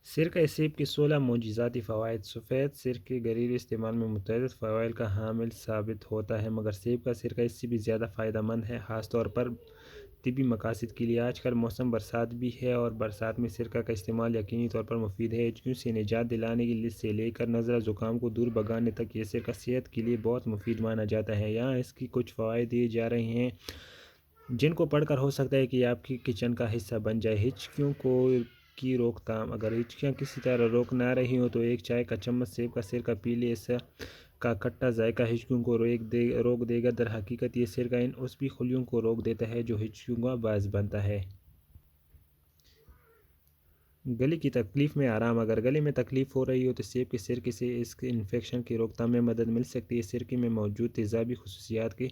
سرکہ سیب کے 16 معجزاتی فوائد۔ سفید سرکہ گھریلو استعمال میں متعدد فوائد کا حامل ثابت ہوتا ہے، مگر سیب کا سرکہ اس سے بھی زیادہ فائدہ مند ہے، خاص طور پر طبی مقاصد کے لیے۔ آج کل موسم برسات بھی ہے اور برسات میں سرکہ کا استعمال یقینی طور پر مفید ہے۔ ہچکیوں سے نجات دلانے سے لے کر نزلہ زکام کو دور بھگانے تک یہ سرکہ صحت کے لیے بہت مفید مانا جاتا ہے۔ یہاں اس کی کچھ فوائد دیے جا رہے ہیں جن کو پڑھ کر ہو سکتا ہے کہ آپ کی کچن کا حصہ بن جائے۔ ہچکیوں کی روک تھام۔ اگر ہچکیاں کسی طرح روک نہ رہی ہوں تو ایک چائے کا چمچ سیب کا سرکہ پی لیں۔ اس کا کھٹا ذائقہ ہچکیوں کو روک دے گا۔ در حقیقت یہ سرکہ ان عصبی خلیوں کو روک دیتا ہے جو ہچکیوں کا باعث بنتا ہے۔ گلے کی تکلیف میں آرام۔ اگر گلے میں تکلیف ہو رہی ہو تو سیب کے سرکے سے اس انفیکشن کی روک تھام میں مدد مل سکتی ہے۔ سرکے میں موجود تیزابی خصوصیات کے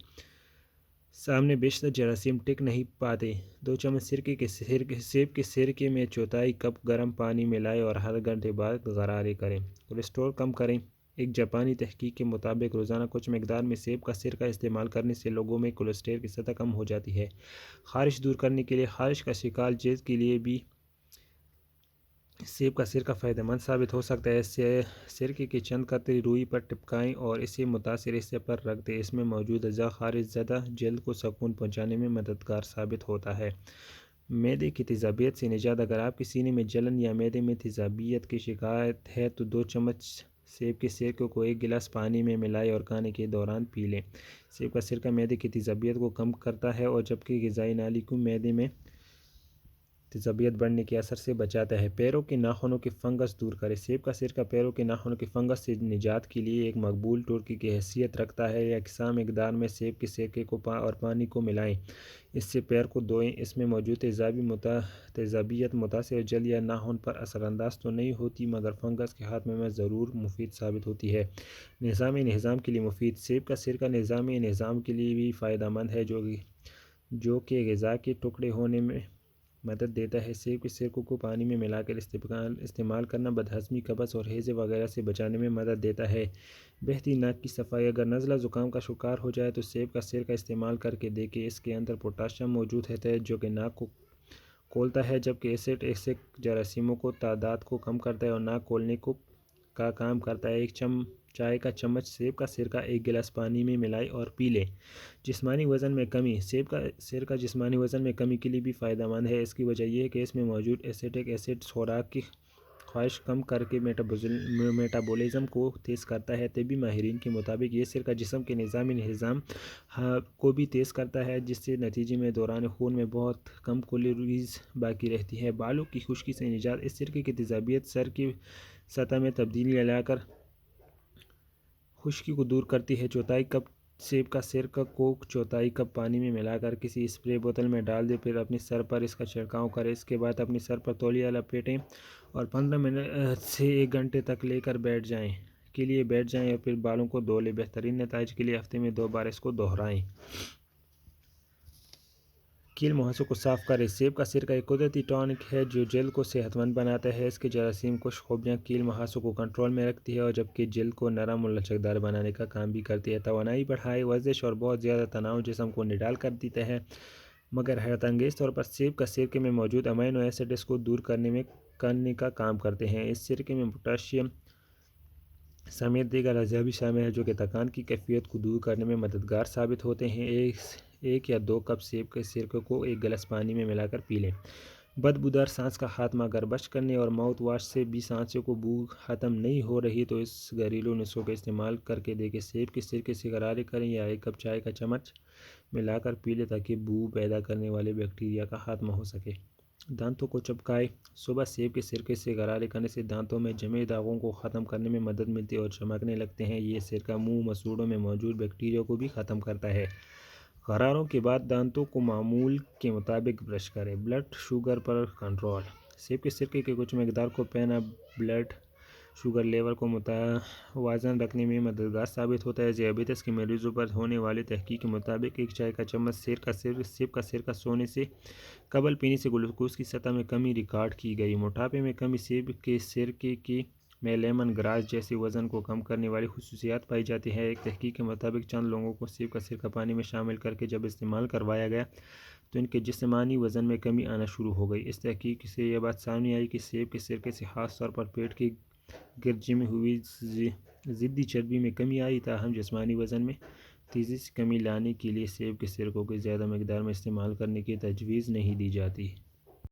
سامنے بیشتر جراثیم ٹک نہیں پاتے۔ 2 چمچ سیب کے سرکے میں چوتھائی کپ گرم پانی ملائیں اور ہر گھنٹے بعد غرارے کریں۔ کولیسٹرول کم کریں۔ ایک جاپانی تحقیق کے مطابق روزانہ کچھ مقدار میں سیب کا سرکہ استعمال کرنے سے لوگوں میں کولیسٹرول کی سطح کم ہو جاتی ہے۔ خارش دور کرنے کے لیے۔ خارش کا شکار جلد کے لیے بھی سیب کا سرکہ فائدہ مند ثابت ہو سکتا ہے۔ سرکے کے چند قطرے روئی پر ٹپکائیں اور اسے متاثرہ حصے پر رکھ دیں۔ اس میں موجود اجزاء خارش زدہ جلد کو سکون پہنچانے میں مددگار ثابت ہوتا ہے۔ معدے کی تیزابیت سے نجات۔ اگر آپ کے سینے میں جلن یا معدے میں تیزابیت کی شکایت ہے تو 2 چمچ سیب کے سرکے کو 1 گلاس پانی میں ملائیں اور کھانے کے دوران پی لیں۔ سیب کا سرکہ معدے کی تیزابیت کو کم کرتا ہے اور جبکہ غذائی نالی کو معدے میں تیزابیت بڑھنے کے اثر سے بچاتا ہے۔ پیروں کے ناخنوں کی فنگس دور کریں۔ سیب کا سرکہ پیروں کے ناخنوں کی فنگس سے نجات کے لیے ایک مقبول ٹوٹکے کی حیثیت رکھتا ہے۔ یکساں مقدار میں سیب کے سرکے اور پانی کو ملائیں، اس سے پیر کو دھوئیں۔ اس میں موجود تیزابیت متاثرہ جلد یا ناخن پر اثر انداز تو نہیں ہوتی مگر فنگس کے خاتمے میں ضرور مفید ثابت ہوتی ہے۔ نظام کے لیے مفید۔ سیب کا سرکہ نظام کے لیے بھی فائدہ مند ہے جو کہ غذا کے ٹکڑے ہونے میں مدد دیتا ہے۔ سیب کے سرکے کو پانی میں ملا کر استعمال کرنا بدہضمی، قبض اور ہیضے وغیرہ سے بچانے میں مدد دیتا ہے۔ بہتی ناک کی صفائی۔ اگر نزلہ زکام کا شکار ہو جائے تو سیب کا سرکہ استعمال کرکے دیکھیں۔ اس کے اندر پوٹاشیم موجود ہوتا ہے جو کہ ناک کو کھولتا ہے جبکہ ایسڈ جراثیموں کو تعداد کو کم کرتا ہے اور ناک کھولنے کا کام کرتا ہے۔ ایک چائے کا چمچ سیب کا سرکہ 1 گلاس پانی میں ملائیں اور پی لیں۔ جسمانی وزن میں کمی۔ سیب کا سرکہ جسمانی وزن میں کمی کے لیے بھی فائدہ مند ہے۔ اس کی وجہ یہ ہے کہ اس میں موجود ایسیٹک ایسڈ خوراک کی خواہش کم کرکے میٹابولزم کو تیز کرتا ہے۔ طبی ماہرین کے مطابق یہ سرکہ جسم کے نظام کو بھی تیز کرتا ہے جس کے نتیجے میں دوران خون میں بہت کم کیلوریز باقی رہتی ہے۔ بالوں کی خشکی سے نجات۔ اس سرکے کی تیزابیت سر کی سطح میں تبدیلی لا کر خشکی کو دور کرتی ہے۔ چوتھائی کپ سیب کا سرکہ کو چوتھائی کپ پانی میں ملا کر کسی اسپرے بوتل میں ڈال دیں، پھر اپنے سر پر اس کا چھڑکاؤ کریں۔ اس کے بعد اپنے سر پر تولیہ لپیٹیں اور 15 منٹ سے 1 گھنٹے تک بیٹھ جائیں اور پھر بالوں کو دھو لیں۔ بہترین نتائج کے لیے ہفتے میں 2 بار اس کو دہرائیں۔ کیل مہاسوں کو صاف کریں۔ سیب کا سرکہ ایک قدرتی ٹانک ہے جو جلد کو صحت مند بناتا ہے۔ اس کے جراثیم کش خوبیاں کیل مہاسوں کو کنٹرول میں رکھتی ہے اور جبکہ جلد کو نرم اور لچکدار بنانے کا کام بھی کرتی ہے۔ توانائی بڑھائیں۔ ورزش اور بہت زیادہ تناؤ جسم کو نڈال کر دیتا ہے مگر حیرت انگیز طور پر سیب کا سرکے میں موجود امینو ایسڈ اس کو دور کرنے کا کام کرتے ہیں۔ اس سرکے میں پوٹاشیم سمیت دیگر اجزاء بھی شامل ہیں جو کہ تھکان کی کیفیت کو دور کرنے میں مددگار ثابت ہوتے ہیں۔ 1 یا 2 کپ سیب کے سرکے کو 1 گلاس پانی میں ملا کر پی لیں۔ بدبودار سانس کا خاتمہ۔ اگر برش کرنے اور ماؤتھ واش سے بھی سانسوں کو بو ختم نہیں ہو رہی تو اس گھریلو نسخے کا استعمال کرکے دیکھیں۔ سیب کے سرکے سے غرارے کریں یا 1 کپ چائے کا چمچ ملا کر پی لیں تاکہ بو پیدا کرنے والے بیکٹیریا کا خاتمہ ہو سکے۔ دانتوں کو چمکائیں۔ صبح سیب کے سرکے سے غرارے کرنے سے دانتوں میں جمے داغوں کو ختم کرنے میں مدد ملتی ہے اور چمکنے لگتے ہیں۔ یہ سرکہ منہ مسوڑوں میں موجود بیکٹیریا کو بھی ختم کرتا ہے۔ غراروں کے بعد دانتوں کو معمول کے مطابق برش کریں۔ بلڈ شوگر پر کنٹرول۔ سیب کے سرکے کی کچھ مقدار کو پینا بلڈ شوگر لیول کو متوازن رکھنے میں مددگار ثابت ہوتا ہے۔ ذیابیطس کے مریضوں پر ہونے والی تحقیق کے مطابق 1 چائے کا چمچ سیب کا سرکہ سونے سے قبل پینے سے گلوکوز کی سطح میں کمی ریکارڈ کی گئی۔ موٹاپے میں کمی۔ سیب کے سرکے میں لیمن گراس جیسی وزن کو کم کرنے والی خصوصیات پائی جاتی ہیں۔ ایک تحقیق کے مطابق چند لوگوں کو سیب کا سرکہ پانی میں شامل کرکے جب استعمال کروایا گیا تو ان کے جسمانی وزن میں کمی آنا شروع ہو گئی۔ اس تحقیق سے یہ بات سامنے آئی کہ سیب کے سرکے سے خاص طور پر پیٹ کے گرد جمی ہوئی ضدی چربی میں کمی آئی، تاہم جسمانی وزن میں تیزی سے کمی لانے کے لیے سیب کے سرکوں کو زیادہ مقدار میں استعمال کرنے کی تجویز نہیں دی جاتی۔